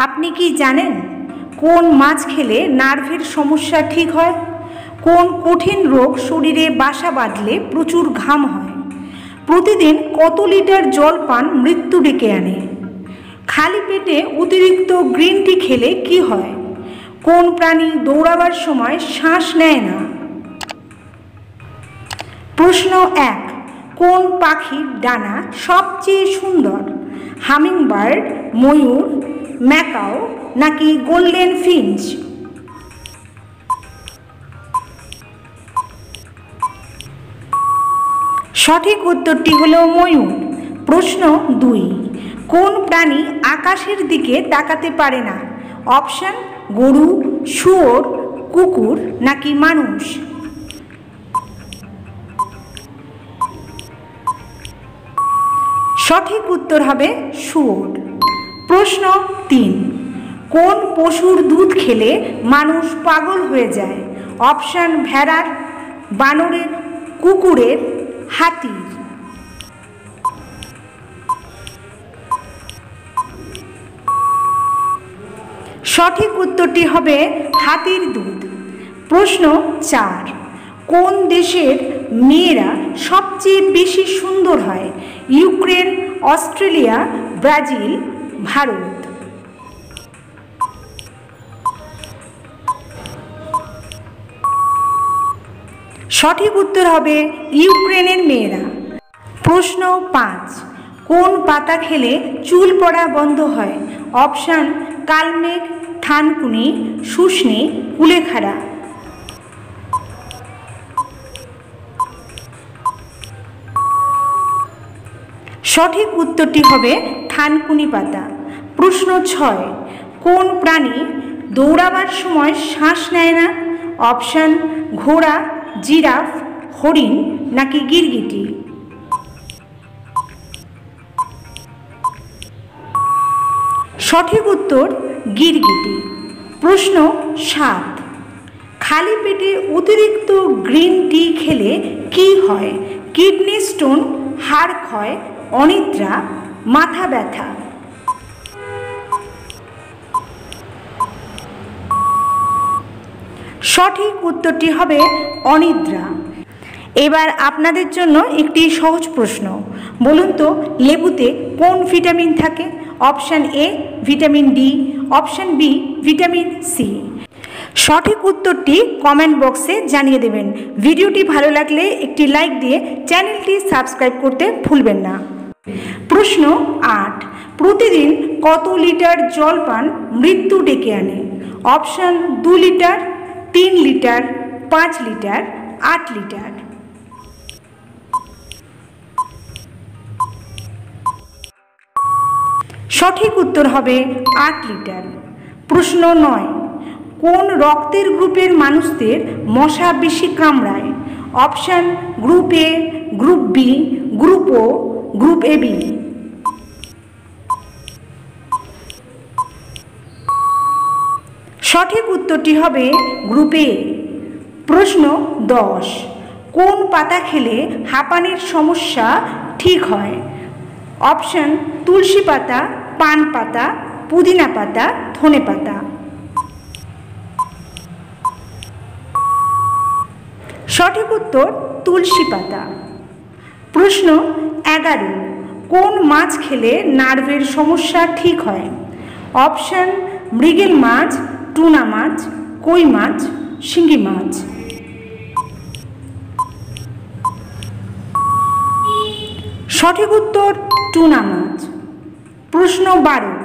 আপনি কি জানেন কোন মাছ খেলে নার্ভের সমস্যা ঠিক হয়? কোন কঠিন রোগ শরীরে বাসা বাঁধলে প্রচুর ঘাম হয়? প্রতিদিন কত লিটার জল পান মৃত্যু ডেকে আনে? খালি পেটে অতিরিক্ত গ্রিন টি খেলে কি হয়? কোন প্রাণী দৌড়াবার সময় শ্বাস নেয় না? প্রশ্ন 1, কোন পাখির ডানা সবচেয়ে সুন্দর? হামিংবার্ড, ময়ূর, ম্যাকাও নাকি গোল্ডেন ফিঞ্চ? সঠিক উত্তরটি হলো ময়ূর। প্রশ্ন 2, কোন প্রাণী আকাশের দিকে তাকাতে পারে না? অপশন: গরু, শুয়োর, কুকুর নাকি মানুষ? সঠিক উত্তর হবে শুয়োর। প্রশ্ন 3, কোন পশুর দুধ খেলে মানুষ পাগল হয়ে যায়? অপশন: ভেড়ার, বানরের, কুকুরের, হাতির? সঠিক উত্তরটি হবে হাতির দুধ। প্রশ্ন 4, কোন দেশের মেয়েরা সবচেয়ে বেশি সুন্দর হয়? Ukraine, Australia, Brazil, Bharat? সঠিক উত্তর হবে ইউক্রেনের মেয়েরা। প্রশ্ন 5, কোন পাতা খেলে চুল পড়া বন্ধ হয়? অপশন: কালমেঘ, থানকুনি, শুষ্নি, কুলেখাড়া? সঠিক উত্তরটি হবে থানকুনি পাতা। প্রশ্ন 6, কোন প্রাণী দৌড়াবার সময় শ্বাস নেয় না? অপশন: ঘোড়া, জিরাফ, হরিণ নাকি গিরগিটি? সঠিক উত্তর গিরগিটি। প্রশ্ন 7, খালি পেটে অতিরিক্ত গ্রিন টি খেলে কি হয়? কিডনি স্টোন, হাড় ক্ষয়, অনিদ্রা, মাথা ব্যথা? সঠিক উত্তরটি হবে অনিদ্রা। এবার আপনাদের জন্য একটি সহজ প্রশ্ন। বলুন তো, লেবুতে কোন ভিটামিন থাকে? Option: A vitamin D, option B vitamin C? সঠিক উত্তরটি কমেন্ট বক্সে জানিয়ে দেবেন। ভিডিওটি ভালো লাগলে একটি লাইক দিয়ে চ্যানেলটি সাবস্ক্রাইব করতে ভুলবেন না। প্রশ্ন 8, প্রতিদিন কত লিটার জল পান মৃত্যু ডেকে আনে? Option: 2 litre, 3 litre, 5 litre, 8 litre? সঠিক উত্তর হবে 8 লিটার। প্রশ্ন 9, কোন রক্তের গ্রুপের মানুষদের মশা বেশি কামড়ায়? Option: group A, group B, group O, group A B? সঠিক উত্তরটি হবে গ্রুপ এ। প্রশ্ন 10, কোন পাতা খেলে হাঁপানির সমস্যা ঠিক হয়? অপশন: তুলসী পাতা, পান পাতা, পুদিনা পাতা, ধনে পাতা? সঠিক উত্তর তুলসী পাতা। প্রশ্ন 11, কোন মাছ খেলে নার্ভের সমস্যা ঠিক হয়? অপশন: মৃগেল মাছ, টুনা মাছ, কই মাছ, শিঙ্গি মাছ? সঠিক উত্তর টুনা মাছ। প্রশ্ন 12,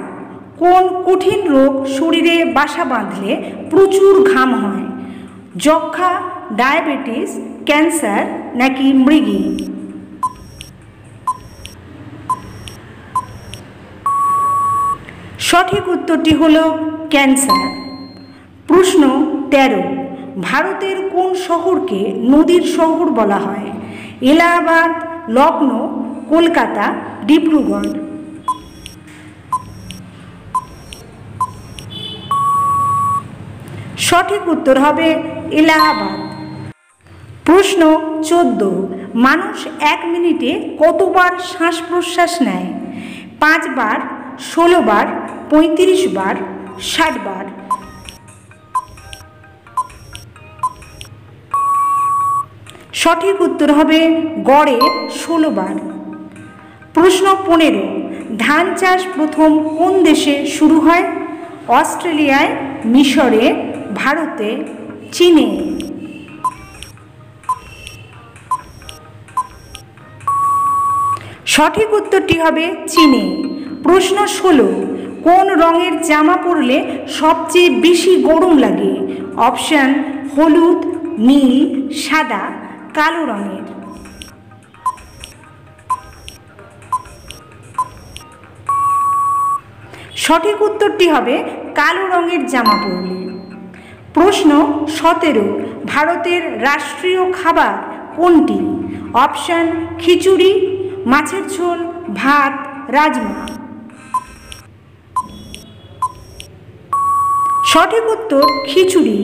কোন কঠিন রোগ শরীরে বাসা বাঁধলে প্রচুর ঘাম হয়? যক্ষ্মা, ডায়াবেটিস, ক্যান্সার নাকি মৃগী? সঠিক উত্তরটি হল ক্যান্সার। প্রশ্ন 13, ভারতের কোন শহরকে নদীর শহর বলা হয়? এলাহাবাদ, লখনউ, কলকাতা, ডিব্রুগড়? সঠিক উত্তর হবে এলাহাবাদ। প্রশ্ন 14, মানুষ 1 মিনিটে কতবার শ্বাস প্রশ্বাস নেয়? 5 বার, 16 বার, 35 বার, 60 বার। সঠিক উত্তর হবে গড়ে 16 বার। প্রশ্ন 15, ধান চাষ প্রথম কোন দেশে শুরু হয়? অস্ট্রেলিয়ায়, মিশরে, ভারতে, চীনে। সঠিক উত্তরটি হবে চীনে। প্রশ্ন 16, কোন রঙের জামা পরলে সবচেয়ে বেশি গরম লাগে? অপশান হলুদ, নীল, সাদা, কালো রঙের। সঠিক উত্তরটি হবে কালো রঙের জামা পরলে। প্রশ্ন 17, ভারতের রাষ্ট্রীয় খাবার কোনটি? অপশান খিচুড়ি, মাছের ঝোল, ভাত, রাজমা। সঠিক উত্তর খিচুড়ি।